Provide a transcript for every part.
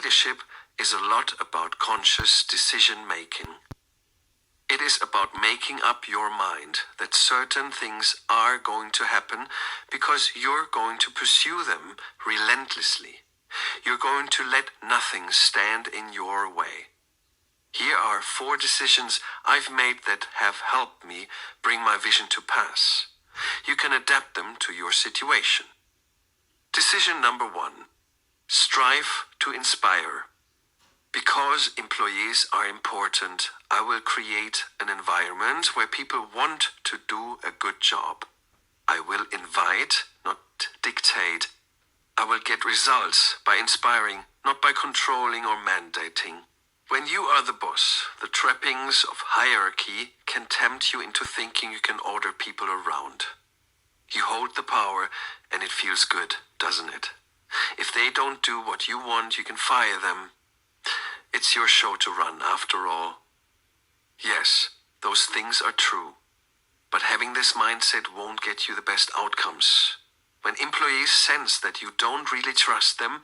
leadership is a lot about conscious decision-making. It is about making up your mind that certain things are going to happen because you're going to pursue them relentlessly. You're going to let nothing stand in your way. Here are 4 decisions I've made that have helped me bring my vision to pass. You can adapt them to your situation. Decision number 1. Strive to inspire. Because employees are important, I will create an environment where people want to do a good job. I will invite, not dictate. I will get results by inspiring, not by controlling or mandating. When you are the boss, the trappings of hierarchy can tempt you into thinking you can order people around. You hold the power and it feels good, doesn't it? If they don't do what you want, you can fire them. It's your show to run, after all. Yes, those things are true. But having this mindset won't get you the best outcomes. When employees sense that you don't really trust them,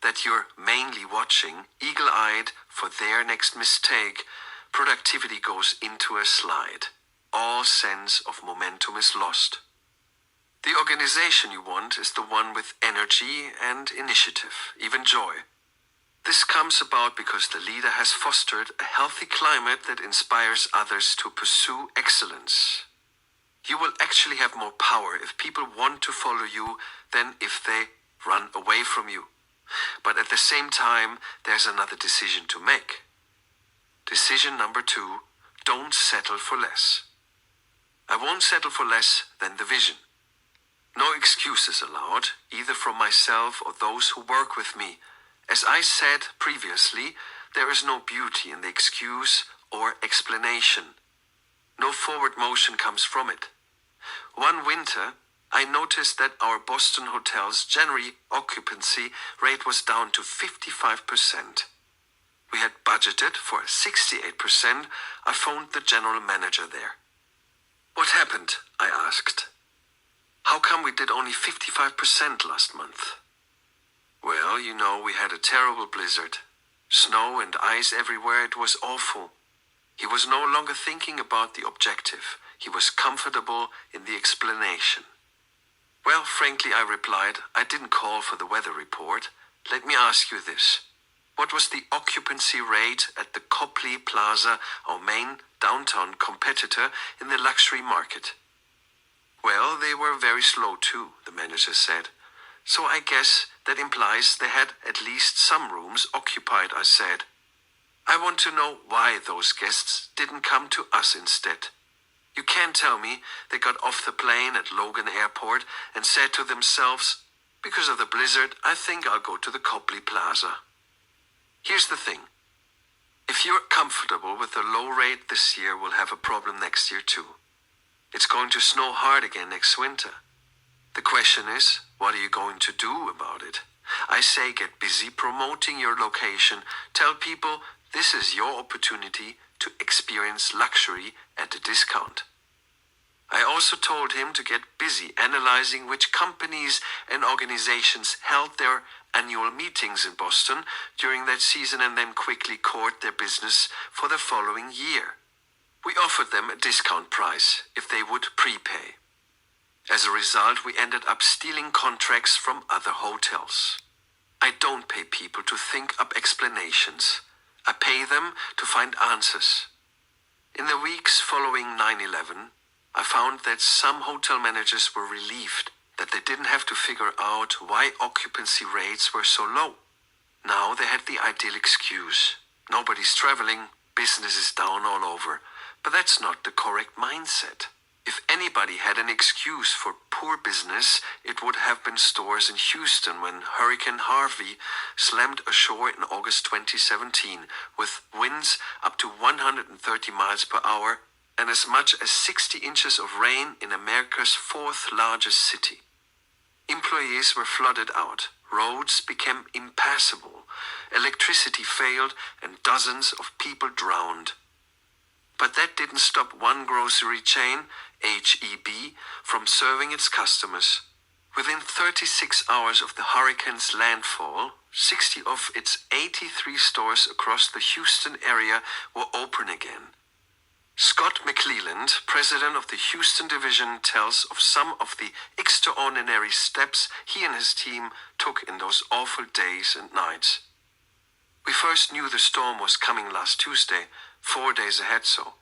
that you're mainly watching, eagle-eyed for their next mistake, productivity goes into a slide. All sense of momentum is lost. The organization you want is the one with energy and initiative, even joy. This comes about because the leader has fostered a healthy climate that inspires others to pursue excellence. You will actually have more power if people want to follow you than if they run away from you. But at the same time, there's another decision to make. Decision number 2, don't settle for less. I won't settle for less than the vision. No excuses allowed, either from myself or those who work with me. As I said previously, there is no beauty in the excuse or explanation. No forward motion comes from it. One winter, I noticed that our Boston hotel's January occupancy rate was down to 55%. We had budgeted for 68%. I phoned the general manager there. What happened? I asked. How come we did only 55% last month? Well, we had a terrible blizzard. Snow and ice everywhere, it was awful. He was no longer thinking about the objective. He was comfortable in the explanation. Well, frankly, I replied, I didn't call for the weather report. Let me ask you this. What was the occupancy rate at the Copley Plaza, our main downtown competitor in the luxury market? Well, they were very slow too, the manager said. So I guess that implies they had at least some rooms occupied, I said. I want to know why those guests didn't come to us instead. You can't tell me they got off the plane at Logan Airport and said to themselves, because of the blizzard, I think I'll go to the Copley Plaza. Here's the thing. If you're comfortable with the low rate this year, we'll have a problem next year too. It's going to snow hard again next winter. The question is, what are you going to do about it? I say get busy promoting your location. Tell people this is your opportunity to experience luxury at a discount. I also told him to get busy analyzing which companies and organizations held their annual meetings in Boston during that season and then quickly court their business for the following year. We offered them a discount price if they would prepay. As a result, we ended up stealing contracts from other hotels. I don't pay people to think up explanations. I pay them to find answers. In the weeks following 9/11, I found that some hotel managers were relieved that they didn't have to figure out why occupancy rates were so low. Now they had the ideal excuse. Nobody's traveling, business is down all over. But that's not the correct mindset. If anybody had an excuse for poor business, it would have been stores in Houston when Hurricane Harvey slammed ashore in August 2017 with winds up to 130 miles per hour and as much as 60 inches of rain in America's 4th largest city. Employees were flooded out. Roads became impassable. Electricity failed and dozens of people drowned. But that didn't stop one grocery chain, H-E-B, from serving its customers. Within 36 hours of the hurricane's landfall, 60 of its 83 stores across the Houston area were open again. Scott McClelland, president of the Houston division, tells of some of the extraordinary steps he and his team took in those awful days and nights. We first knew the storm was coming last Tuesday, 4 days ahead so.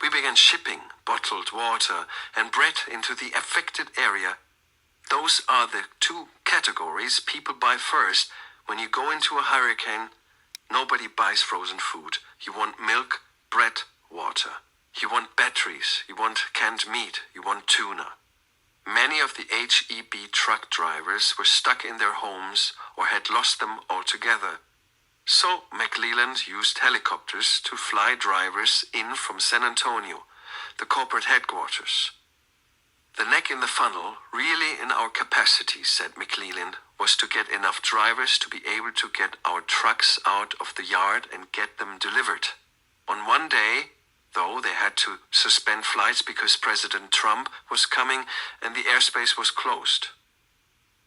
We began shipping bottled water and bread into the affected area. Those are the two categories people buy first. When you go into a hurricane, nobody buys frozen food. You want milk, bread, water. You want batteries. You want canned meat. You want tuna. Many of the HEB truck drivers were stuck in their homes or had lost them altogether. So McClelland used helicopters to fly drivers in from San Antonio, the corporate headquarters. The neck in the funnel, really in our capacity, said McClelland, was to get enough drivers to be able to get our trucks out of the yard and get them delivered. On one day, though, they had to suspend flights because President Trump was coming and the airspace was closed.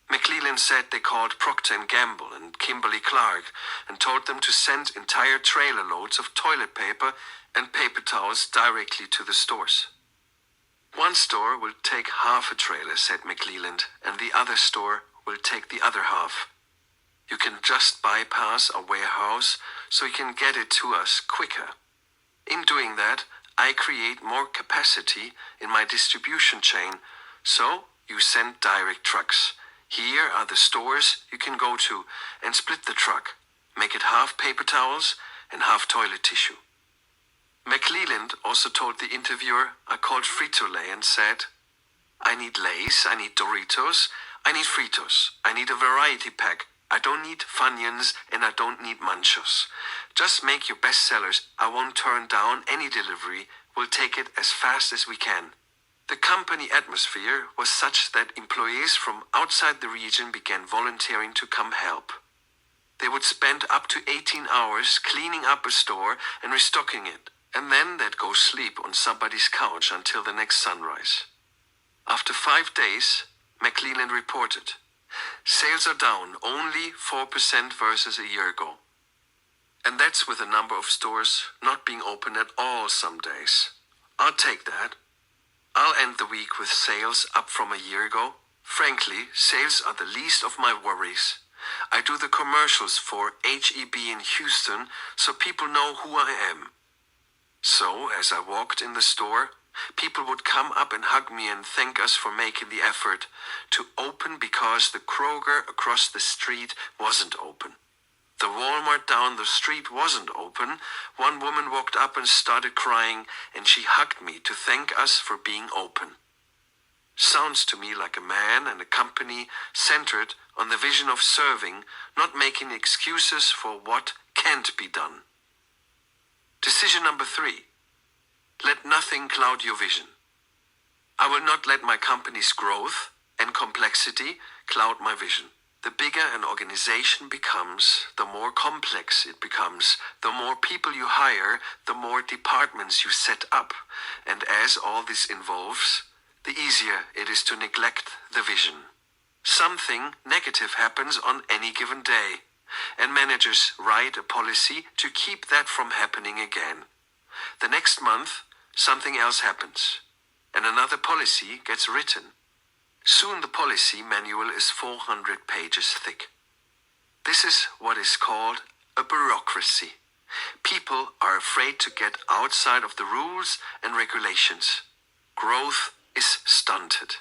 McClelland said they called Procter & Gamble and Kimberly-Clark and told them to send entire trailer loads of toilet paper and paper towels directly to the stores. One store will take half a trailer, said McClelland, and the other store will take the other half. You can just bypass our warehouse so you can get it to us quicker. In doing that, I create more capacity in my distribution chain, so you send direct trucks. Here are the stores you can go to and split the truck. Make it half paper towels and half toilet tissue. McClelland also told the interviewer I called Frito-Lay and said, I need Lay's, I need Doritos, I need Fritos, I need a variety pack. I don't need Funyuns and I don't need Munchos. Just make your best sellers. I won't turn down any delivery. We'll take it as fast as we can. The company atmosphere was such that employees from outside the region began volunteering to come help. They would spend up to 18 hours cleaning up a store and restocking it, and then they'd go sleep on somebody's couch until the next sunrise. After 5 days, McClelland reported, sales are down only 4% versus a year ago. And that's with a number of stores not being open at all some days. I'll take that. I'll end the week with sales up from a year ago. Frankly, sales are the least of my worries. I do the commercials for HEB in Houston so people know who I am. So, as I walked in the store, people would come up and hug me and thank us for making the effort to open because the Kroger across the street wasn't open. The Walmart down the street wasn't open. One woman walked up and started crying, and she hugged me to thank us for being open. Sounds to me like a man and a company centered on the vision of serving, not making excuses for what can't be done. Decision number 3. Let nothing cloud your vision. I will not let my company's growth and complexity cloud my vision. The bigger an organization becomes, the more complex it becomes. The more people you hire, the more departments you set up. And as all this involves, the easier it is to neglect the vision. Something negative happens on any given day, and managers write a policy to keep that from happening again. The next month, something else happens, and another policy gets written. Soon the policy manual is 400 pages thick. This is what is called a bureaucracy. People are afraid to get outside of the rules and regulations. Growth is stunted.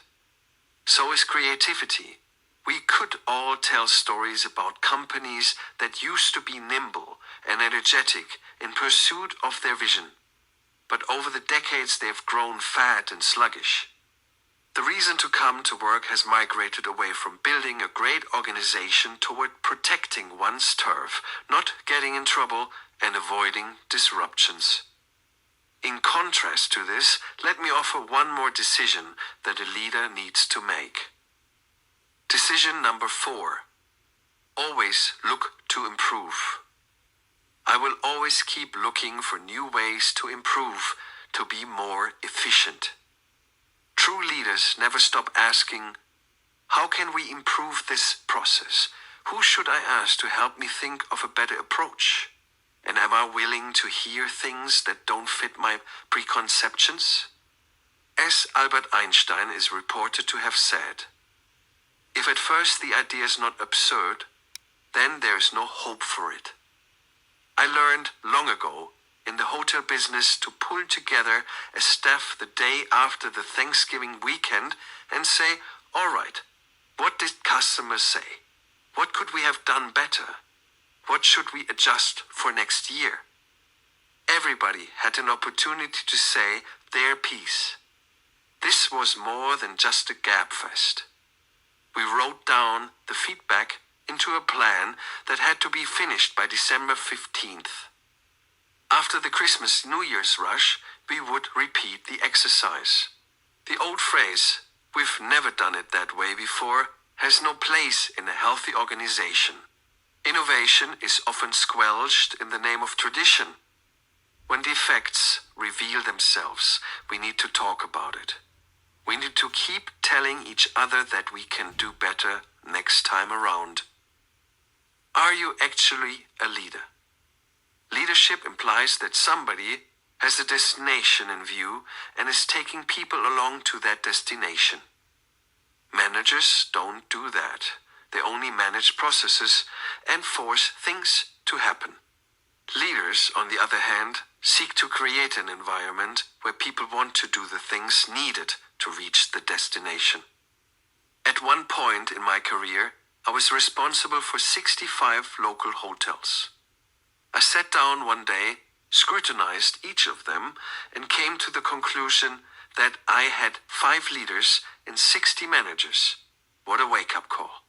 So is creativity. We could all tell stories about companies that used to be nimble and energetic in pursuit of their vision. But over the decades they've grown fat and sluggish. The reason to come to work has migrated away from building a great organization toward protecting one's turf, not getting in trouble, and avoiding disruptions. In contrast to this, let me offer one more decision that a leader needs to make. Decision number 4. Always look to improve. I will always keep looking for new ways to improve, to be more efficient. True leaders never stop asking, How can we improve this process? Who should I ask to help me think of a better approach? And am I willing to hear things that don't fit my preconceptions? As Albert Einstein is reported to have said, if at first the idea is not absurd, then there is no hope for it. I learned long ago in the hotel business to pull together a staff the day after the Thanksgiving weekend and say, all right, what did customers say? What could we have done better? What should we adjust for next year? Everybody had an opportunity to say their piece. This was more than just a gab fest. We wrote down the feedback into a plan that had to be finished by December 15th. After the Christmas New Year's rush, we would repeat the exercise. The old phrase, "We've never done it that way before," has no place in a healthy organization. Innovation is often squelched in the name of tradition. When defects reveal themselves, we need to talk about it. We need to keep telling each other that we can do better next time around. Are you actually a leader? Leadership implies that somebody has a destination in view and is taking people along to that destination. Managers don't do that. They only manage processes and force things to happen. Leaders, on the other hand, seek to create an environment where people want to do the things needed to reach the destination. At one point in my career, I was responsible for 65 local hotels. I sat down one day, scrutinized each of them, and came to the conclusion that I had 5 leaders and 60 managers. What a wake-up call.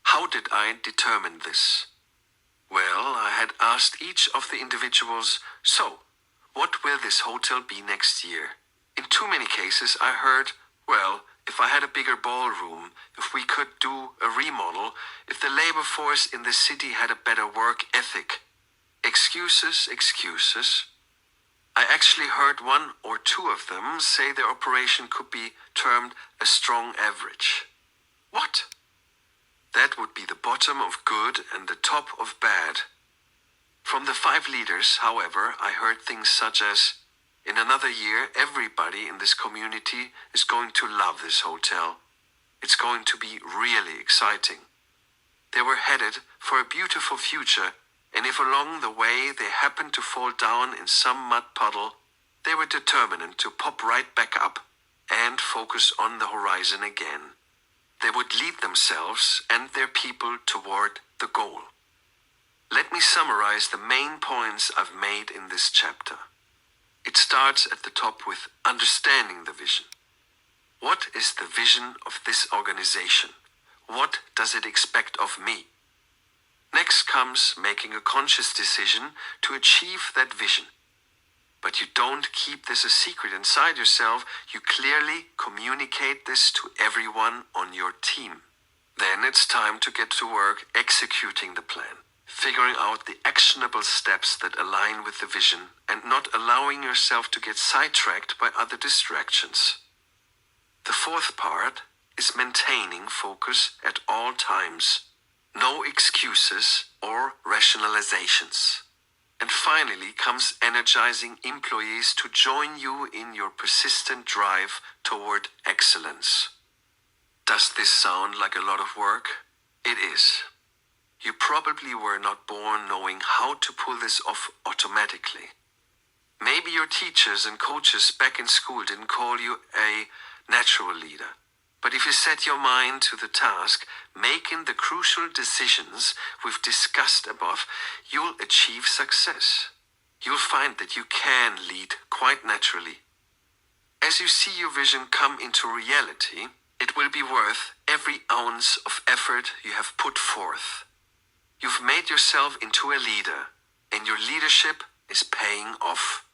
How did I determine this? Well, I had asked each of the individuals, so, what will this hotel be next year? In too many cases, I heard, well, if I had a bigger ballroom, if we could do a remodel, if the labor force in the city had a better work ethic. Excuses, excuses. I actually heard 1 or 2 of them say their operation could be termed a strong average. What? That would be the bottom of good and the top of bad. From the 5 leaders, however, I heard things such as, in another year, everybody in this community is going to love this hotel. It's going to be really exciting. They were headed for a beautiful future, and if along the way they happened to fall down in some mud puddle, they were determined to pop right back up and focus on the horizon again. They would lead themselves and their people toward the goal. Let me summarize the main points I've made in this chapter. It starts at the top with understanding the vision. What is the vision of this organization? What does it expect of me? Next comes making a conscious decision to achieve that vision. But you don't keep this a secret inside yourself. You clearly communicate this to everyone on your team. Then it's time to get to work executing the plan, figuring out the actionable steps that align with the vision and not allowing yourself to get sidetracked by other distractions. The 4th part is maintaining focus at all times. No excuses or rationalizations. And finally comes energizing employees to join you in your persistent drive toward excellence. Does this sound like a lot of work? It is. You probably were not born knowing how to pull this off automatically. Maybe your teachers and coaches back in school didn't call you a natural leader. But if you set your mind to the task, making the crucial decisions we've discussed above, you'll achieve success. You'll find that you can lead quite naturally. As you see your vision come into reality, it will be worth every ounce of effort you have put forth. You've made yourself into a leader, and your leadership is paying off.